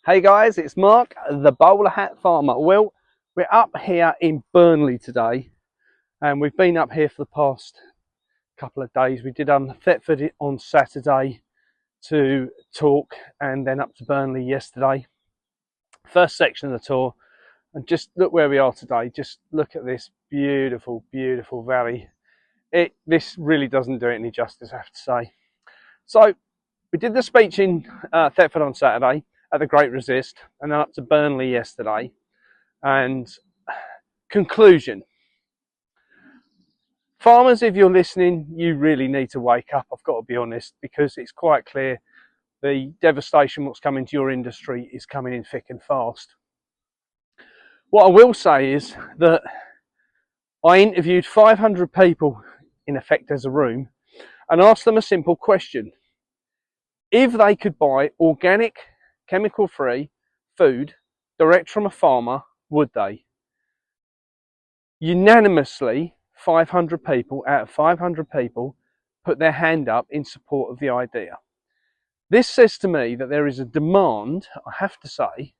Hey guys, it's Mark, the Bowlerhat Farmer. Well, we're up here in Burnley today, and we've been up here for the past couple of days. We did Thetford on Saturday to talk, and then up to Burnley yesterday. First section of the tour, and just look where we are today. Just look at this beautiful, beautiful valley. This really doesn't do it any justice, I have to say. So we did the speech in Thetford on Saturday at the Great Resist, and then up to Burnley yesterday. And conclusion, farmers, if you're listening, you really need to wake up, I've got to be honest, because it's quite clear the devastation what's coming to your industry is coming in thick and fast. What I will say is that I interviewed 500 people in effect as a room and asked them a simple question. If they could buy organic, chemical-free food direct from a farmer, would they? Unanimously, 500 people out of 500 people put their hand up in support of the idea. This says to me that there is a demand, I have to say,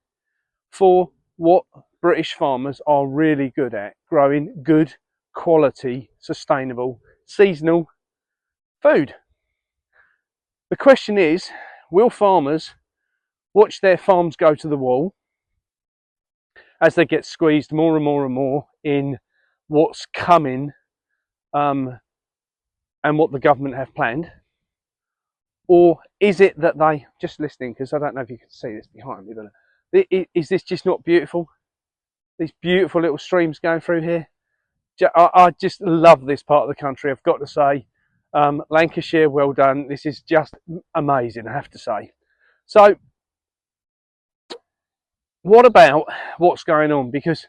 for what British farmers are really good at, growing good, quality, sustainable, seasonal food. The question is, will farmers watch their farms go to the wall as they get squeezed more and more and more in what's coming and what the government have planned? Or is it that they, just listening, because I don't know if you can see this behind me, but is this just not beautiful? These beautiful little streams going through here. I just love this part of the country, I've got to say. Lancashire, well done. This is just amazing, I have to say. So what about what's going on? Because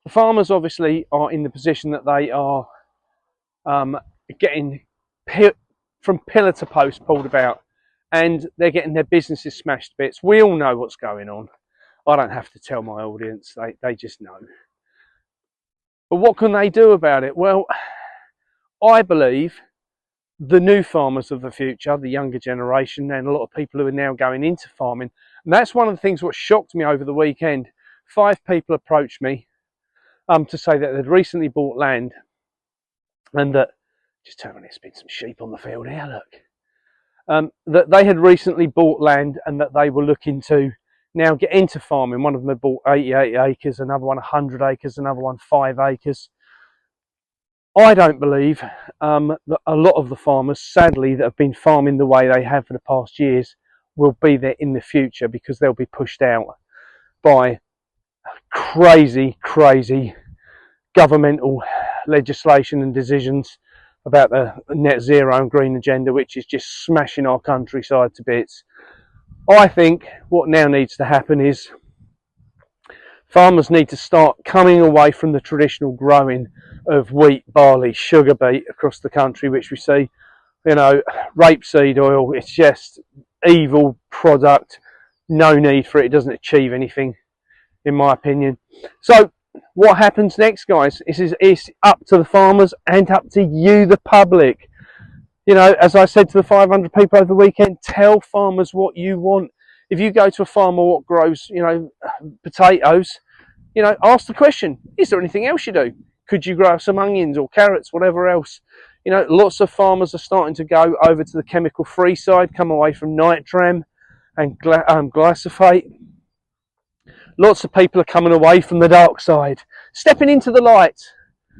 the farmers obviously are in the position that they are getting from pillar to post pulled about, and they're getting their businesses smashed to bits. We all know what's going on. I don't have to tell my audience, they just know. But what can they do about it? Well, I believe the new farmers of the future, the younger generation, and a lot of people who are now going into farming. And that's one of the things what shocked me over the weekend. 5 people approached me to say that they'd recently bought land, and that, just tell me there's been some sheep on the field here, look. That they had recently bought land and that they were looking to now get into farming. One of them had bought 88 acres, another one 100 acres, another one 5 acres. I don't believe that a lot of the farmers, sadly, that have been farming the way they have for the past years will be there in the future, because they'll be pushed out by crazy governmental legislation and decisions about the net zero and green agenda, which is just smashing our countryside to bits. I think what now needs to happen is farmers need to start coming away from the traditional growing of wheat, barley, sugar beet across the country, which we see, you know, rapeseed oil. It's just evil product, no need for it, it doesn't achieve anything, in my opinion. So what happens next, guys? It's up to the farmers and up to you, the public. You know, as I said to the 500 people over the weekend, tell farmers what you want. If you go to a farmer what grows, you know, potatoes, you know, ask the question, is there anything else you do? Could you grow some onions or carrots, whatever else? You know, lots of farmers are starting to go over to the chemical-free side, come away from nitram and glyphosate. Lots of people are coming away from the dark side, stepping into the light.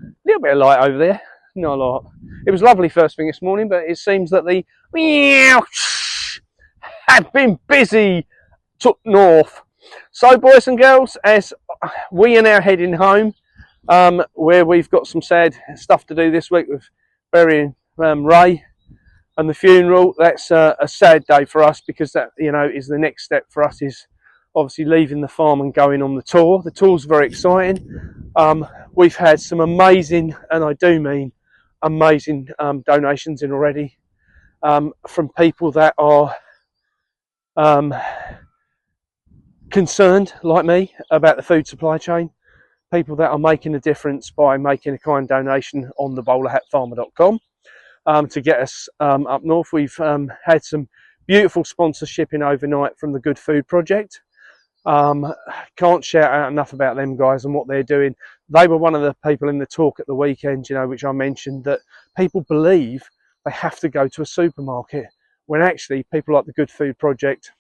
A little bit of light over there, not a lot. It was lovely first thing this morning, but it seems that the meow had been busy took north. So, boys and girls, as we are now heading home, where we've got some sad stuff to do this week with burying Ray and the funeral. That's a sad day for us, because that, you know, is the next step for us, is obviously leaving the farm and going on the tour. The tour's very exciting. We've had some amazing, and I do mean amazing, donations in already, from people that are concerned, like me, about the food supply chain. People that are making a difference by making a kind donation on the bowlerhatfarmer.com to get us up north. We've had some beautiful sponsorship in overnight from the Good Food Project. Can't shout out enough about them guys and what they're doing. They were one of the people in the talk at the weekend, you know, which I mentioned, that people believe they have to go to a supermarket, when actually people like the Good Food Project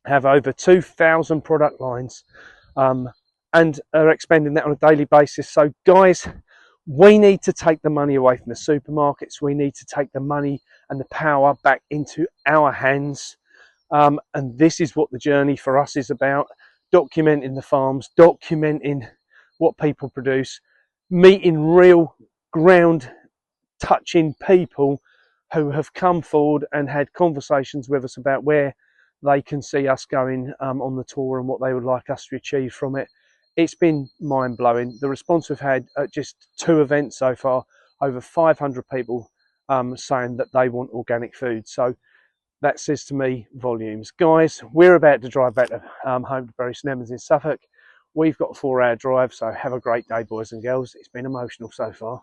have over 2,000 product lines, and are expending that on a daily basis. So guys, we need to take the money away from the supermarkets. We need to take the money and the power back into our hands. And this is what the journey for us is about: documenting the farms, documenting what people produce, meeting real ground touching people who have come forward and had conversations with us about where they can see us going on the tour and what they would like us to achieve from it. It's been mind-blowing. The response we've had at just 2 events so far, over 500 people saying that they want organic food. So that says to me volumes. Guys, we're about to drive back to home to Bury St Edmunds in Suffolk. We've got a 4-hour drive, so have a great day, boys and girls. It's been emotional so far.